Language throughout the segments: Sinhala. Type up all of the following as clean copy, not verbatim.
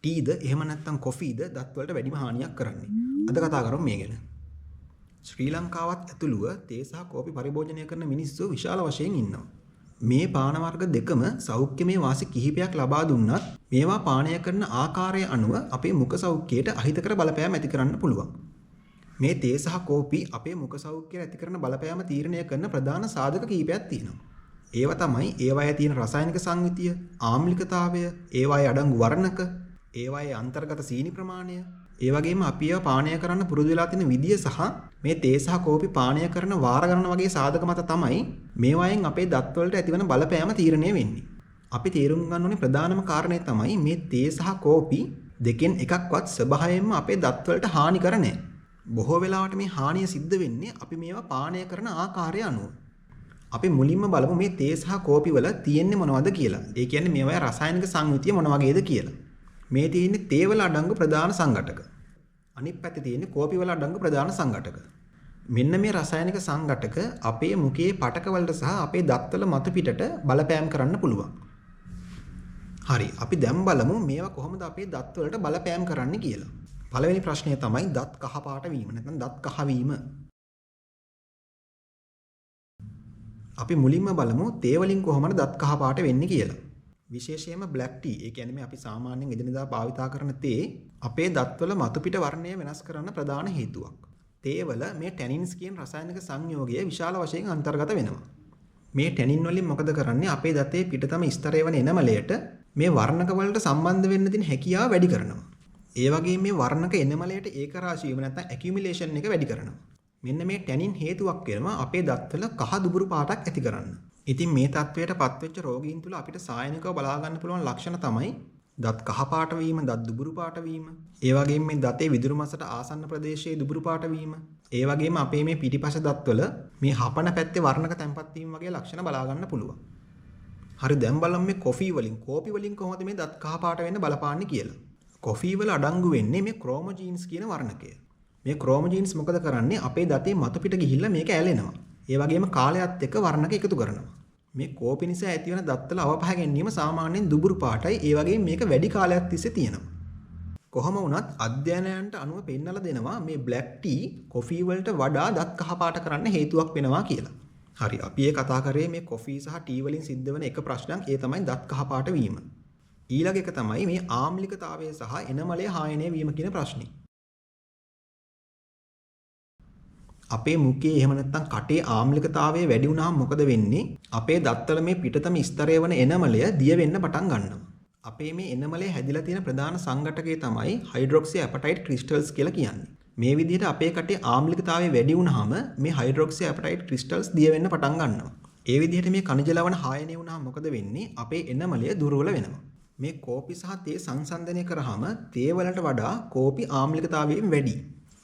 ටීද එහෙම නැත්නම් කොෆීද දත් වලට වැඩිම හානියක් කරන්නේ. අද කතා කරමු මේ ගැන. ශ්‍රී ලංකාවත් ඇතුළුව තේ සහ කෝපි පරිභෝජනය කරන මිනිස්සු විශාල වශයෙන් ඉන්නවා. මේ පාන වර්ග දෙකම සෞඛ්‍යමය වාසි කිහිපයක් ලබා දුන්නත් මේවා පානය කරන ආකාරය අනුව අපේ මුඛ සෞඛ්‍යයට අහිතකර බලපෑම් ඇති කරන්න පුළුවන්. මේ තේ සහ කෝපි අපේ මුඛ සෞඛ්‍යය ඇති කරන බලපෑම තීරණය කරන ප්‍රධාන සාධක කිහිපයක් තියෙනවා. ඒවා තමයි ඒවායේ තියෙන රසායනික සංයුතිය, ආම්ලිකතාවය, ඒවායේ අඩංගු වර්ණක, ඒවායේ අන්තර්ගත සීනි ප්‍රමාණය, ඒ වගේම අපි ඒවා පානය කරන්න පුරුදු වෙලා තියෙන විදිය සහ මේ තේ සහ කෝපි පානය කරන වාර ගණන වගේ සාධක මත තමයි මේවායෙන් අපේ දත් වලට ඇතිවන බලපෑම තීරණය වෙන්නේ. අපි තේරුම් ගන්න ඕනේ ප්‍රධානම කාරණේ තමයි මේ තේ සහ කෝපි දෙකෙන් එකක්වත් ස්වභාවයෙන්ම අපේ දත් වලට හානි කර නැහැ. බොහෝ වෙලාවට මේ හානිය සිද්ධ වෙන්නේ අපි මේවා පානය කරන ආකාරය අනුව. අපි මුලින්ම බලමු මේ තේ සහ කෝපි වල තියෙන්නේ මොනවද කියලා. ඒ කියන්නේ මේවායේ රසායනික සංයුතිය මොන වගේද කියලා. මේ තියෙන්නේ තේ වල අඩංගු ප්‍රධාන සංඝටක. අනිත් පැත්තේ තියෙන්නේ කෝපි වල අඩංගු ප්‍රධාන සංඝටක. මෙන්න මේ රසායනික සංඝටක අපේ මුඛයේ පටක වලට සහ අපේ දත්වල මතු පිටට බලපෑම් කරන්න පුළුවන්. හරි, අපි දැන් බලමු මේවා කොහොමද අපේ දත් වලට බලපෑම් කරන්න කියලා. පළවෙනි ප්‍රශ්නය තමයි දත් කහ පාට වීම නැත්නම් දත් කහ වීම. අපි මුලින්ම බලමු තේ වලින් කොහොමද දත් කහ පාට වෙන්නේ කියලා. විශේෂයෙන්ම black tea, ඒ කියන්නේ මේ අපි සාමාන්‍යයෙන් එදිනෙදා භාවිතා කරන තේ අපේ දත්වල මතු පිට වර්ණය වෙනස් කරන්න ප්‍රධාන හේතුවක්. තේ වල මේ ටැනින්ස් කියන රසායනික සංයෝගය විශාල වශයෙන් අන්තර්ගත වෙනවා. මේ ටැනින් වලින් මොකද කරන්නේ? අපේ දතේ පිටතම ස්තරය වන එනමලයට මේ වර්ණක වලට සම්බන්ධ වෙන්න තියෙන හැකියාව වැඩි කරනවා. ඒ වගේම මේ වර්ණක එනමලයට ඒකරාශී වීම නැත්නම් ඇකියුමුලේෂන් එක වැඩි කරනවා. මෙන්න මේ ටැනින් හේතුවක් වෙනවා අපේ දත්වල කහ දුබුරු පාටක් ඇති කරන්න. ඉතින් මේ තත්වයට පත්වෙච්ච රෝගීන් තුල අපිට සායනිකව බලා ගන්න පුළුවන් ලක්ෂණ තමයි දත් කහ පාට වීම, දත් දුබුරු පාට වීම, ඒ වගේම මේ දතේ විදුරු මසට ආසන්න ප්‍රදේශයේ දුබුරු පාට වීම, ඒ වගේම අපේ මේ පිටිපස දත්වල මේ හපන පැත්තේ වර්ණක තැම්පත් වීම වගේ ලක්ෂණ බලා ගන්න පුළුවන්. හරි, දැන් බලමු මේ කොෆි වලින්, කෝපි වලින් කොහොමද මේ දත් කහ පාට වෙන්න බලපාන්නේ කියලා. කොෆි වල අඩංගු වෙන්නේ මේ ක්‍රෝමෝජීන්ස් කියන වර්ණකය. මේ ක්‍රෝමෝජීන්ස් මොකද කරන්නේ? අපේ දතේ මතු පිට ගිහිල්ලා මේක ඇලෙනවා. ඒ වගේම කාලයත් එක්ක වර්ණක එකතු කරනවා. මේ කෝපි නිසා ඇතිවන දත්වල අවපහ ගැනීම සාමාන්‍යයෙන් දුබුරු පාටයි. ඒ වගේම මේක වැඩි කාලයක් තිස්සේ තියෙනවා. කොහොම වුණත් අධ්‍යයනයන්ට අනුව පෙන්නලා දෙනවා මේ black tea කොෆි වලට වඩා දත් කහ පාට කරන්න හේතුවක් වෙනවා කියලා. හරි, අපි ඒ කතා කරේ මේ කොෆි සහ ටී වලින් සිද්ධ වෙන එක ප්‍රශ්නයක්. ඒ තමයි දත් කහ පාට වීම. ඊළඟ එක තමයි මේ ආම්ලිකතාවය සහ එනමලයේ හායනය වීම කියන ප්‍රශ්නේ. අපේ මුඛයේ එහෙම නැත්නම් කටේ ආම්ලිකතාවය වැඩි වුණාම මොකද වෙන්නේ? අපේ දත්වල මේ පිටතම ස්තරය වන එනමලය දිය වෙන්න පටන් ගන්නවා. අපේ මේ එනමලේ හැදිලා තියෙන ප්‍රධාන සංඝටකය තමයි හයිඩ්‍රොක්සි ඇපටයිට් ක්‍රිස්ටල්ස් කියලා කියන්නේ. මේ විදිහට අපේ කටේ ආම්ලිකතාවය වැඩි වුණාම මේ හයිඩ්‍රොක්සි ඇපටයිට් ක්‍රිස්ටල්ස් දිය වෙන්න පටන් ගන්නවා. ඒ විදිහට මේ කනිජ ලවණ හායනය වුණාම මොකද වෙන්නේ? අපේ එනමලය දුර්වල වෙනවා. මේ කෝපි සහ තේ සංසන්දනය කරාම තේ වලට වඩා කෝපි ආම්ලිකතාවයෙන් වැඩි.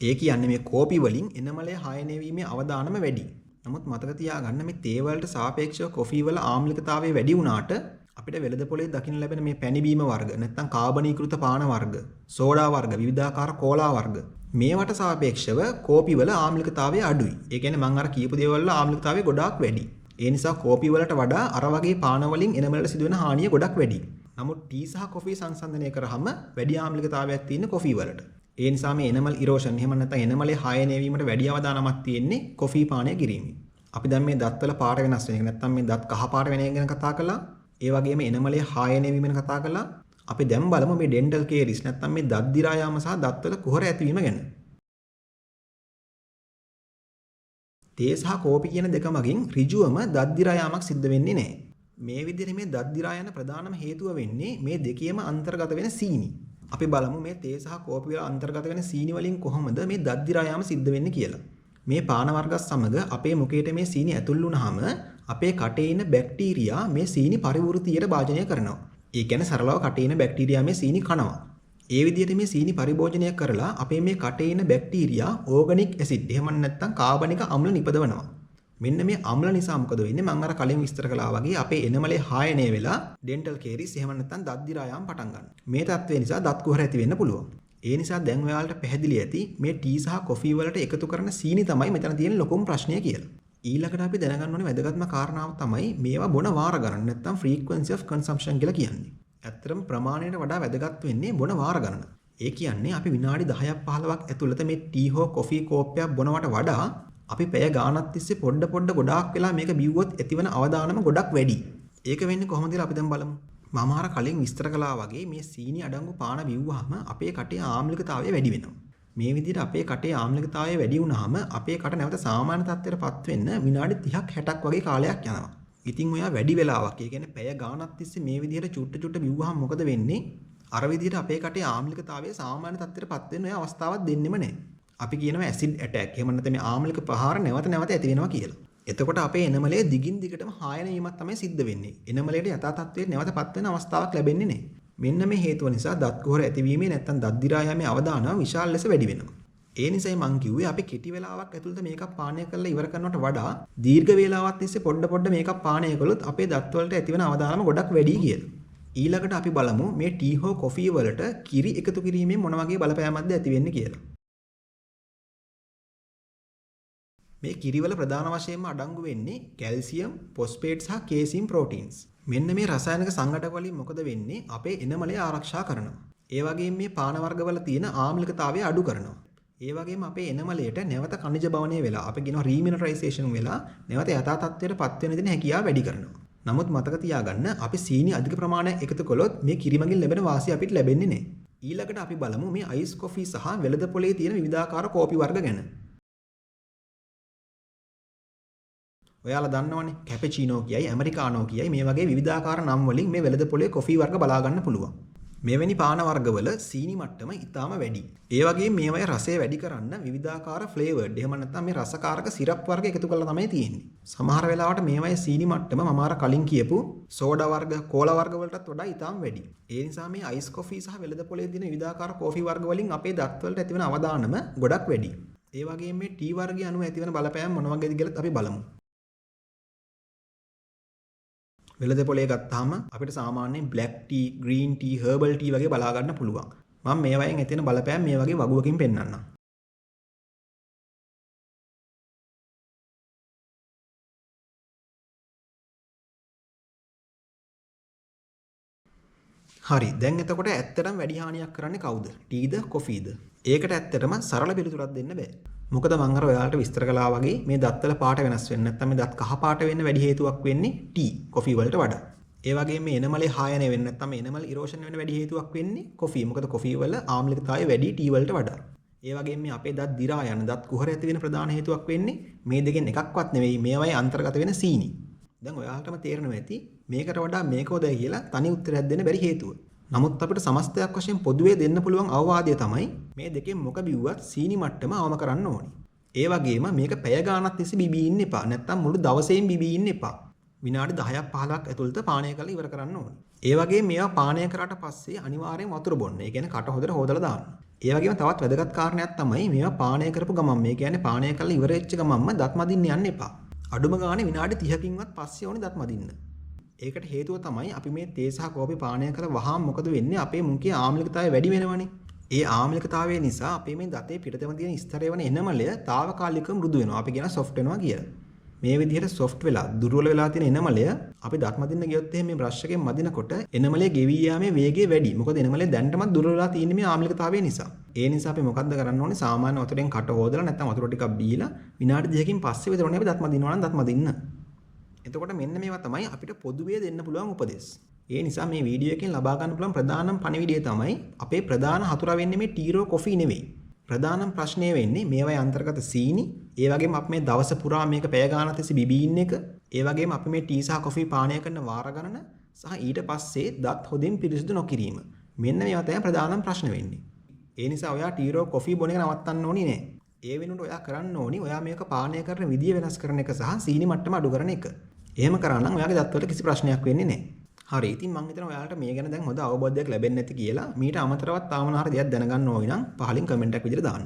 ඒ කියන්නේ මේ කෝපි වලින් එනමලය හායනය වීමේ අවදානම වැඩි. නමුත් මතක තියාගන්න මේ තේ වලට සාපේක්ෂව කොෆි වල ආම්ලිකතාවය වැඩි වුණාට අපිට වෙළඳ පොලේ දකින්න ලැබෙන මේ පැණි බීම වර්ග නැත්නම් කාබනීකృత පාන වර්ග, සෝඩා වර්ග, විවිධාකාර කෝලා වර්ග මේවට සාපේක්ෂව කෝපි වල ආම්ලිකතාවය අඩුයි. ඒ කියන්නේ මම අර කියපු දේවල් වල ආම්ලිකතාවය ගොඩාක් වැඩි. ඒ නිසා කෝපි වලට වඩා අර වගේ පාන වලින් එනමලට සිදුවෙන හානිය ගොඩක් වැඩි. නමුත් ටී සහ කොෆි සංසන්දනය කරාම වැඩි ආම්ලිකතාවයක් තියෙන කොෆි වලට. ඒ නිසා මේ එනමල් ඉරෝෂන් එහෙම නැත්නම් එනමලේ හායනය වීමට වැඩි අවදානමක් තියෙන්නේ කොෆි පානය කිරීමෙන්. අපි දැන් මේ දත්වල පාට වෙනස් වෙන එක නැත්නම් මේ දත් කහ පාට වෙන එක ගැන කතා කළා. ඒ වගේම එනමලේ හායනය වීම ගැන කතා කළා. අපි දැන් බලමු මේ ඩෙන්ටල් කේරිස් නැත්නම් මේ දත් දි รา යාම සහ දත්වල කුහර ඇතිවීම ගැන. තේ සහ කෝපි කියන දෙක මගින් ඍජුවම දත් දි รา යාමක් සිද්ධ වෙන්නේ නැහැ. මේ විදිහට මේ දත් දි รา යන ප්‍රධානම හේතුව වෙන්නේ මේ දෙකේම අන්තර්ගත වෙන සීනි. අපි බලමු මේ තේ සහ කෝපි වල අන්තර්ගත වෙන සීනි වලින් කොහොමද මේ දත් දි รา යාම සිද්ධ වෙන්නේ කියලා. මේ පාන වර්ග සමග අපේ මුඛයට මේ සීනි ඇතුල් වුණාම අපේ කටේ ඉන්න බැක්ටීරියා මේ සීනි පරිවෘතියට භාජනය කරනවා. ඒ කියන්නේ සරලව කටේ ඉන්න බැක්ටීරියා මේ සීනි කනවා. ඒ විදිහට මේ සීනි පරිභෝජනය කරලා අපේ මේ කටේ ඉන්න බැක්ටීරියා ඕගනික් ඇසිඩ් එහෙම නැත්නම් කාබනික අම්ල නිපදවනවා. මෙන්න මේ අම්ල නිසා මොකද වෙන්නේ? මම අර කලින් විස්තර කළා වගේ අපේ එනමලේ හායනය වෙලා ඩෙන්ටල් කේරිස් එහෙම නැත්නම් දත් දි รา යාම පටන් ගන්නවා. මේ තත්ත්වය නිසා දත් කුහර ඇති වෙන්න පුළුවන්. ඒ නිසා දැන් ඔයාලට පැහැදිලි ඇති මේ ටී සහ කොෆි වලට එකතු කරන සීනි තමයි මෙතන තියෙන ලොකුම ප්‍රශ්නය කියලා. ඊළඟට අපි දැනගන්න ඕනේ වැදගත්ම කාරණාව තමයි මේවා බොන වාර ගණන නැත්නම් frequency of consumption කියලා කියන්නේ. ඇත්තටම ප්‍රමාණයට වඩා වැදගත් වෙන්නේ බොන වාර ගණන. ඒ කියන්නේ අපි විනාඩි 10ක් 15ක් ඇතුළත මේ ටී හෝ කොෆි කෝප්පයක් බොනවට වඩා අපි පැය ගාණක් තිස්සේ පොඩ ගොඩාක් වෙලා මේක බිව්වොත් ඇතිවන අවදානම ගොඩක් වැඩි. ඒක වෙන්නේ කොහොමද කියලා අපි දැන් බලමු. මම අර කලින් විස්තර කළා වගේ මේ සීනි අඩංගු පාන බිව්වහම අපේ කටේ ආම්ලිකතාවය වැඩි වෙනවා. මේ විදිහට අපේ කටේ ආම්ලිකතාවය වැඩි වුණාම අපේ කට නැවත සාමාන්‍ය තත්ත්වයටපත් වෙන්න විනාඩි 30ක් 60ක් වගේ කාලයක් යනවා. ඉතින් ඔයා වැඩි වෙලාවක්, ඒ කියන්නේ පැය ගාණක් තිස්සේ මේ විදිහට චුට්ට බිව්වහම මොකද වෙන්නේ? අර විදිහට අපේ කටේ ආම්ලිකතාවය සාමාන්‍ය තත්ත්වයටපත් වෙන්න ඔය අවස්ථාවක් දෙන්නෙම නැහැ. අපි කියනවා ඇසිඩ් ඇටැක්. එහෙම නැත්නම් මේ ආම්ලික ප්‍රහාර නැවත ඇති වෙනවා කියලා. එතකොට අපේ එනමලේ දිගින් දිගටම හායන වීමක් තමයි සිද්ධ වෙන්නේ. එනමලේට යථා තත්ත්වයට නැවතපත් වෙන අවස්ථාවක් ලැබෙන්නේ නැහැ. මෙන්න මේ හේතුව නිසා දත් කුහර ඇතිවීමේ නැත්නම් දත් දිරා යාමේ අවදානම විශාල ලෙස වැඩි වෙනවා. ඒ නිසායි මං කිව්වේ අපි කෙටි වෙලාවක් ඇතුළත මේකක් පානය කරලා ඉවර කරනවට වඩා දීර්ඝ වේලාවක් තිස්සේ පොඩ මේකක් පානය කළොත් අපේ දත් වලට ඇතිවන අවදානම ගොඩක් වැඩි කියලා. ඊළඟට අපි බලමු මේ ටී හෝ කොෆි වලට කිරි එකතු කිරීමෙන් මොන වගේ බලපෑමක්ද ඇති වෙන්නේ කියලා. මේ කිරිවල ප්‍රධාන වශයෙන්ම අඩංගු වෙන්නේ කැල්සියම්, ෆොස්ෆේට් සහ කේසියම් ප්‍රෝටීන්ස්. මෙන්න මේ රසායනික සංඝටක වලින් මොකද වෙන්නේ? අපේ එනමලය ආරක්ෂා කරනවා. ඒ වගේම මේ පාන වර්ගවල තියෙන ආම්ලිකතාවය අඩු කරනවා. ඒ වගේම අපේ එනමලයට නැවත ඛනිජ භවණය වෙලා අපි කියනවා රීමිනරයිසේෂන් වෙලා නැවත යථා තත්ත්වයටපත් වෙන දින හැකියාව වැඩි කරනවා. නමුත් මතක තියාගන්න අපි සීනි අධික ප්‍රමාණයක් එකතු කළොත් මේ කිරි මගින් ලැබෙන වාසිය අපිට ලැබෙන්නේ නැහැ. ඊළඟට අපි බලමු මේ අයිස් කොෆි සහ වෙළඳ පොලේ තියෙන විවිධාකාර කෝපි වර්ග ගැන. ඔයාලා දන්නවනේ කැපචිනෝ කියයි ඇමරිකානෝ කියයි මේ වගේ විවිධාකාර නම් වලින් මේ වෙළඳ පොලේ කොෆි වර්ග බලා ගන්න පුළුවන්. මෙවැනි පාන වර්ගවල සීනි මට්ටම ඉතාම වැඩි. ඒ වගේම මේවයේ රසය වැඩි කරන්න විවිධාකාර ෆ්ලේවර්ඩ් එහෙම නැත්නම් මේ රසකාරක සිරප් වර්ග එකතු කරලා තමයි තියෙන්නේ. සමහර වෙලාවට මේවයේ සීනි මට්ටම මම අර කලින් කියපු සෝඩා වර්ග, කෝලා වර්ග වලටත් වඩා ඉතාම වැඩි. ඒ නිසා මේ අයිස් කොෆි සහ වෙළඳ පොලේ තියෙන විවිධාකාර කොෆි වර්ග වලින් අපේ දත් වලට ඇතිවන අවදානම ගොඩක් වැඩි. ඒ වගේම මේ ටී වර්ගය අනුව ඇතිවන බලපෑම මොන වගේද කියලාත් අපි බලමු. වෙළඳ පොලේ ගත්තාම අපිට සාමාන්‍යයෙන් black T, green T, herbal T වගේ බලා ගන්න පුළුවන්. මම මේ වයින් ඇතිවෙන බලපෑම් මේ වගේ වගුවකින් පෙන්නන්නම්. හරි. දැන් එතකොට ඇත්තටම වැඩි හානියක් කරන්නේ කවුද? ටීද, කොෆීද? ඒකට ඇත්තටම සරල පිළිතුරක් දෙන්න බෑ. මොකද මම අර ඔයාලට විස්තර කළා වගේ මේ දත්වල පාට වෙනස් වෙන්නේ නැත්නම් මේ දත් කහ පාට වෙන්න වැඩි හේතුවක් වෙන්නේ ටී, කොෆි වලට වඩා. ඒ වගේම මේ එනමලේ හායනය වෙන්න නැත්නම් මේ එනමල් ඉරෝෂන් වෙන්න වැඩි හේතුවක් වෙන්නේ කොෆි. මොකද කොෆි වල ආම්ලිකතාවය වැඩි ටී වලට වඩා. ඒ වගේම මේ අපේ දත් දිරා යන දත් කුහර ඇති වෙන ප්‍රධාන හේතුවක් වෙන්නේ මේ දෙකෙන් එකක්වත් නෙවෙයි මේවයි අන්තර්ගත වෙන සීනි. දැන් ඔයාලටම තේරෙනවා ඇති මේකට වඩා මේක හොඳයි කියලා තනි උත්තරයක් දෙන්න බැරි හේතුව. නමුත් අපිට සමස්තයක් වශයෙන් පොදුවේ දෙන්න පුළුවන් අවවාදය තමයි මේ දෙකෙන් මොක බිව්වත් සීනි මට්ටම අවම කරන්න ඕනේ. ඒ වගේම මේක පැය ගාණක් තිස්සේ බිබී ඉන්න එපා. නැත්තම් මුළු දවසේම බිබී ඉන්න එපා. විනාඩි 10ක් 15ක් ඇතුළත පානය කරලා ඉවර කරන්න ඕනේ. ඒ වගේම මේවා පානය කරාට පස්සේ අනිවාර්යෙන් වතුර බොන්න. ඒ කියන්නේ කට හොදට හොදලා දාන්න. ඒ වගේම තවත් වැදගත් කාරණයක් තමයි මේවා පානය කරපු ගමන් මේ කියන්නේ පානය කරලා ඉවර වෙච්ච ගමන්ම දත් මදින්න යන්න එපා. අඩුම ගානේ විනාඩි 30කින්වත් පස්සේ ඕනේ දත් මදින්න. ඒකට හේතුව තමයි අපි මේ තේ සහ කෝපි පානය කළ වහාම මොකද වෙන්නේ අපේ මුඛයේ ආම්ලිකතාවය වැඩි වෙනවනේ. ඒ ආම්ලිකතාවය නිසා අපේ මේ දතේ පිටතම තියෙන ස්තරය වන එනමලය తాවකාලිකව මෘදු වෙනවා. අපි කියන සොෆ්ට් වෙනවා කියලා. මේ විදිහට සොෆ්ට් වෙලා දුර්වල වෙලා තියෙන එනමලය අපි දත් මදින්න ගියොත් එහෙනම් මේ බ්‍රෂ් එකෙන් මදිනකොට එනමලේ ගෙවී යාමේ වේගය වැඩි. මොකද එනමලේ දැනටමත් දුර්වල වෙලා තියෙන්නේ මේ ආම්ලිකතාවය නිසා. ඒ නිසා අපි මොකද්ද කරන්න ඕනේ? සාමාන්‍ය වතුරෙන් කට හොදලා නැත්නම් වතුර ටිකක් බීලා විනාඩි 2කින් පස්සේ විතරනේ අපි දත් මදිනවා නම් දත් මදින්න. එතකොට මෙන්න මේවා තමයි අපිට පොදුවේ දෙන්න පුළුවන් උපදෙස්. ඒ නිසා මේ වීඩියෝ එකෙන් ලබා ගන්න පුළුවන් ප්‍රධානම පණිවිඩය තමයි අපේ ප්‍රධාන හතුරා වෙන්නේ මේ ටීරෝ කොෆි නෙවෙයි. ප්‍රධානම ප්‍රශ්නය වෙන්නේ මේවායේ අන්තර්ගත සීනි, ඒ වගේම අපි මේ දවස පුරා මේක පැය ගානක් තිස්සේ බිබී ඉන්න එක, ඒ වගේම අපි මේ ටී සහ කොෆි පානය කරන වාර ගණන සහ ඊට පස්සේ දත් හොදින් පිරිසිදු නොකිරීම. මෙන්න මේවා තමයි ප්‍රධානම ප්‍රශ්න වෙන්නේ. ඒ නිසා ඔයා ටීරෝ කොෆි බොන එක නවත්තන්න ඕනේ නෑ. ඒ වෙනුවට ඔයා කරන්න ඕනි ඔයා මේක පානය කරන විදිය වෙනස් කරන එක සහ සීනි මට්ටම අඩු කරන එක. එහෙම කරා නම් ඔයාගේ දත්වලට කිසි ප්‍රශ්නයක් වෙන්නේ නැහැ. හරි. ඉතින් මම හිතනවා ඔයාලට මේ ගැන දැන් හොඳ අවබෝධයක් ලැබෙන්නේ නැති කියලා. මීට අමතරව තාමනාර දෙයක් දැනගන්න ඕනි නම් පහලින් කමෙන්ට් එකක් විදිහට දාන්න.